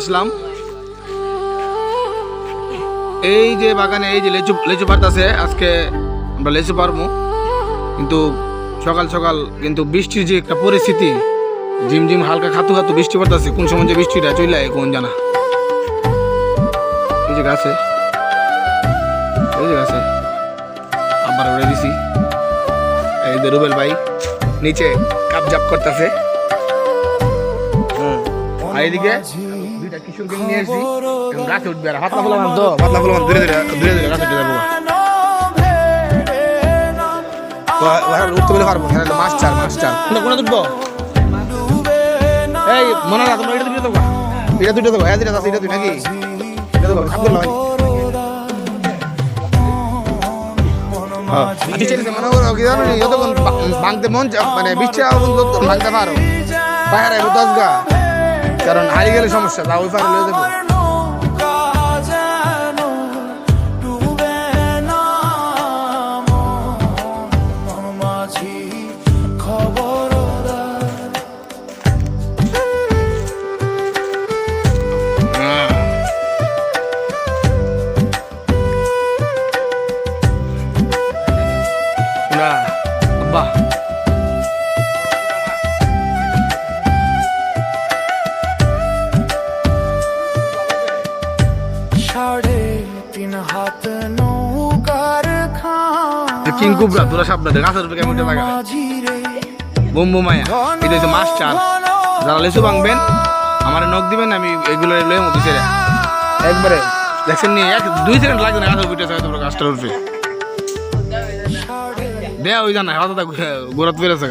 আসলাম। এই যে বাগানে এই যে লেচু পারতাছে, আজকে আমরা লেচু পারবো। কিন্তু সকাল সকাল কিন্তু বৃষ্টির যে একটা পরিস্থিতি, ঝিমঝিম হালকা খাতু খাতু বৃষ্টি পড়তেছে, কোন সময় যে বৃষ্টিটা চলে যায় কোন জানা। এই যে গাছে আবার উড়ে দিছি। এই যে রুবেল ভাই নিচে কাপজাপ করতেছে। আর এইদিকে দুইটা কিশোর গেম নিয়ে এসেছি, গাছে উঠবে। আর পাতলা ফুলাম তো পাতলা ফুলাম ধীরে ধীরে গাছে উঠে যাবো। উঠতে বলে পারবো না, মাছ চার কোনে উঠবো। এই মনে রাখ তোমরা এটা দুটো দেবো, এটা দুটো দেবো। হ্যাঁ, এটা দুই নাকি এটা দেবো। খাপ করলো ভাঙতে মন মানে বৃষ্টি ভাঙতে পারো বাইরে 10 গা, কারণ হারিয়ে গেলে সমস্যা। তা ওই পারে লয়ে দেবো। বাহ, কিং কুবরা তোরা সাবধানে, গাছের উপরে কেমন লাগা বোম্বো মায়া। এটা হচ্ছে মাছ চার। যারা লেচু ভাঙবেন আমার নখ দিবেন, আমি এগুলো লয়ে মতো ছেড়ে একবারে দেখছেন নিয়ে 1-2 সেকেন্ড লাগবে না গাছের উঠে তোমরা গাছটার উঠবে দেয়া ওই জানা হাতে গোড়াত পেরেছে।